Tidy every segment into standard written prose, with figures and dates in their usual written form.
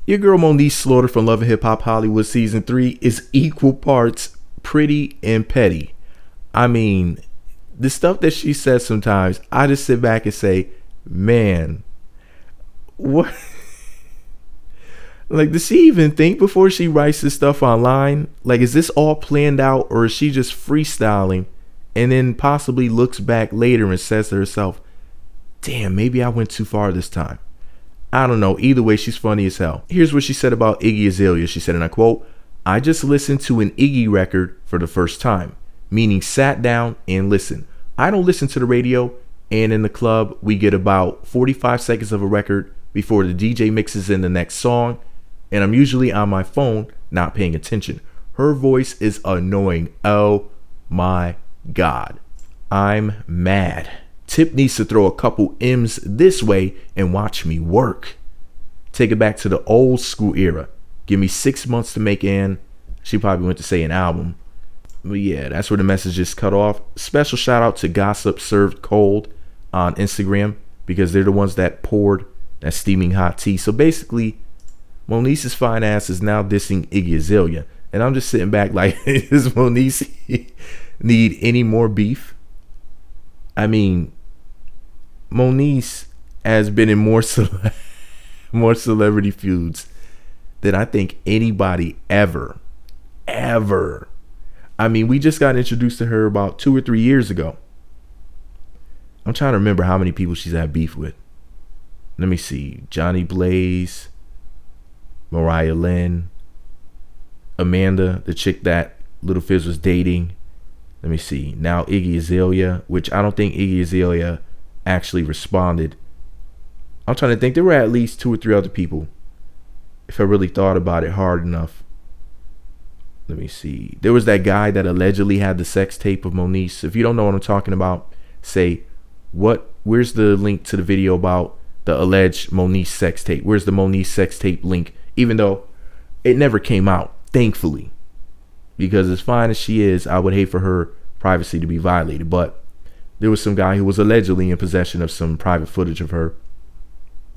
Your girl Moniece Slaughter from Love and Hip Hop Hollywood Season 3 is equal parts pretty and petty. I mean, the stuff that she says sometimes, I just sit back and say, man, what? Like, does she even think before she writes this stuff online? Like, is this all planned out, or is she just freestyling and then possibly looks back later and says to herself, damn, maybe I went too far this time? I don't know. Either way, she's funny as hell. Here's what she said about Iggy Azalea. She said, and I quote, I just listened to an Iggy record for the first time, meaning sat down and listened. I don't listen to the radio, and in the club, we get about 45 seconds of a record before the DJ mixes in the next song, and I'm usually on my phone, not paying attention. Her voice is annoying. Oh my God. I'm mad. Tip needs to throw a couple M's this way and watch me work. Take it back to the old school era. Give me 6 months to make an, she probably went to say an album. But yeah, that's where the message is cut off. Special shout out to Gossip Served Cold on Instagram, because they're the ones that poured that steaming hot tea. So basically, Moniece's fine ass is now dissing Iggy Azalea. And I'm just sitting back like, does Moniece need any more beef? I mean, Moniece has been in more celebrity feuds than I think anybody ever. I mean, we just got introduced to her about 2 or 3 years ago. I'm trying to remember how many people she's had beef with. Let me see. Johnny Blaze, Mariah Lynn, Amanda, the chick that Little Fizz was dating. Let me see. Now Iggy Azalea, which I don't think Iggy Azalea actually responded. I'm trying to think. There were at least 2 or 3 other people, if I really thought about it hard enough. Let me see. There was that guy that allegedly had the sex tape of Moniece. If you don't know what I'm talking about, say, where's the link to the video about the alleged Moniece sex tape? Where's the Moniece sex tape link? Even though it never came out, thankfully, because as fine as she is, I would hate for her privacy to be violated. But there was some guy who was allegedly in possession of some private footage of her.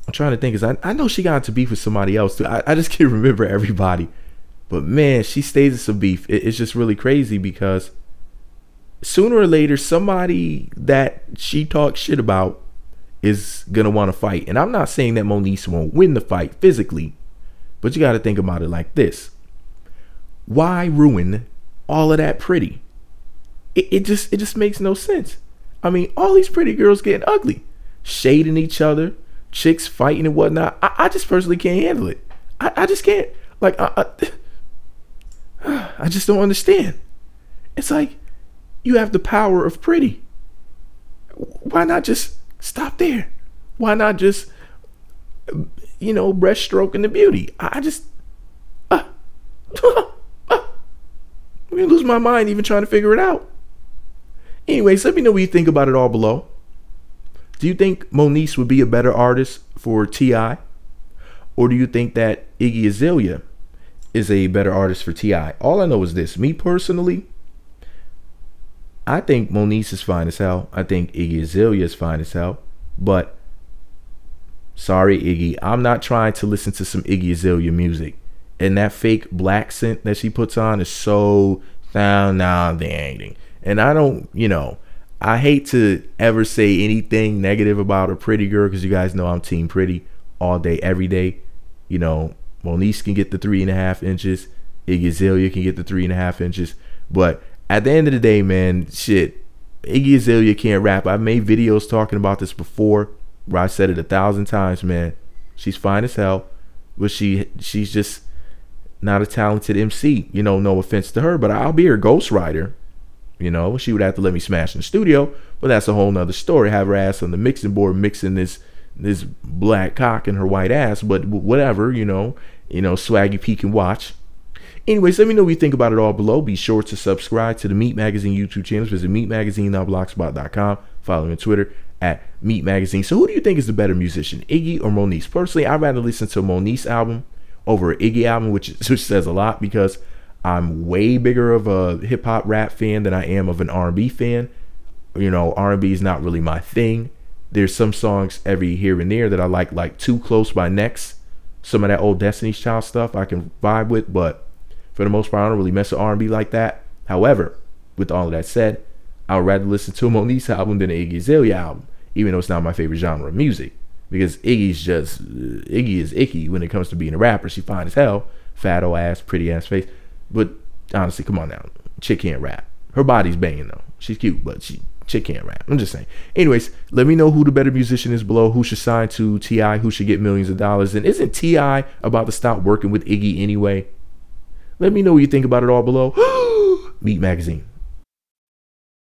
I'm trying to think, because I know she got into beef with somebody else too. I just can't remember everybody. But man, she stays in some beef. It's just really crazy, because sooner or later, somebody that she talks shit about is going to want to fight. And I'm not saying that Moniece won't win the fight physically, but you got to think about it like this. Why ruin all of that pretty? It just makes no sense. I mean, all these pretty girls getting ugly, shading each other, chicks fighting and whatnot. I just personally can't handle it. I just can't. Like, I just don't understand. It's like, you have the power of pretty. Why not just stop there? Why not just, breaststroking the beauty? I just, I'm gonna lose my mind even trying to figure it out. Anyways, let me know what you think about it all below. Do you think Moniece would be a better artist for T.I.? Or do you think that Iggy Azalea is a better artist for T.I.? All I know is this. Me personally, I think Moniece is fine as hell. I think Iggy Azalea is fine as hell. But sorry, Iggy, I'm not trying to listen to some Iggy Azalea music. And that fake black scent that she puts on is so dang. And I don't, I hate to ever say anything negative about a pretty girl, because you guys know I'm team pretty all day, every day. Moniece can get the 3.5 inches. Iggy Azalea can get the 3.5 inches. But at the end of the day, man, shit, Iggy Azalea can't rap. I've made videos talking about this before where I said it 1,000 times, man. She's fine as hell, but she's just not a talented MC. No offense to her, but I'll be her ghostwriter. She would have to let me smash in the studio, but that's a whole nother story. Have her ass on the mixing board mixing this black cock in her white ass, but whatever, Swaggy P can watch. Anyways, let me know what you think about it all below. Be sure to subscribe to the Meat Magazine YouTube channel. Visit meatmagazine.blogspot.com. Follow me on Twitter at Meat Magazine. So who do you think is the better musician, Iggy or Moniece? Personally, I'd rather listen to a Moniece album over an Iggy album, which says a lot, because I'm way bigger of a hip hop rap fan than I am of an R&B fan. R&B is not really my thing. There's some songs every here and there that I like Too Close by Next. Some of that old Destiny's Child stuff I can vibe with, but for the most part, I don't really mess with R&B like that. However, with all of that said, I would rather listen to a Moniece album than an Iggy Azalea album, even though it's not my favorite genre of music. Because Iggy is icky when it comes to being a rapper. She fine as hell, fat old ass, pretty ass face. But honestly, come on now, chick can't rap. Her body's banging though. She's cute, but chick can't rap. I'm just saying. Anyways, let me know who the better musician is below. Who should sign to T.I.? Who should get millions of dollars? And isn't T.I. about to stop working with Iggy anyway? Let me know what you think about it all below. Meat Magazine.